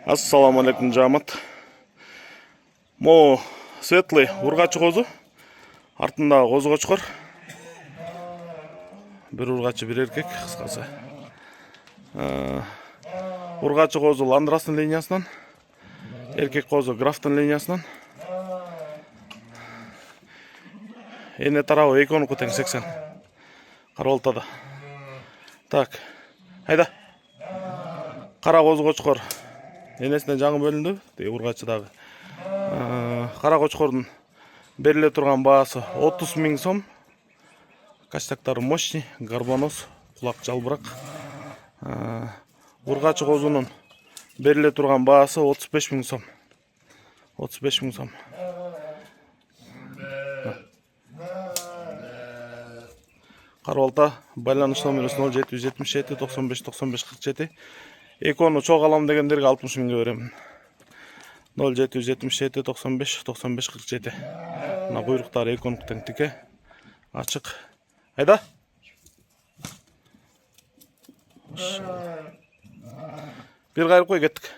Ассаламу алейкум, жамат. Мо светлый ургачы козу. Артында козу кочкор. Бир ургачы, бир эркек, кыскасы. Ургачы козу Ландрастын линиясынан, эркек козу Графтын линиясынан. Эне тарабы 2-10 тең 80. Карабалтада. Так. Айда. Кара козу кочкор. Энесине жаңы бөлүндү, деги ургачы дагы. Кара кочкордун бериле турган баасы 30 000 сом. Качтактары мощный, гарбоноз, кулак жалбырак. Ургачы козунун бериле турган баасы 35 000 сом. 35 000 сом. Карабалта байланыш номерибиз 0777 95 95 47. Экону чогуу алам дегендерге 60 000 беремин. 0777 95 95 47. Мына буйруктары эконук тең тике. Ачык. Айда. Бир кайрып кой, кеттик.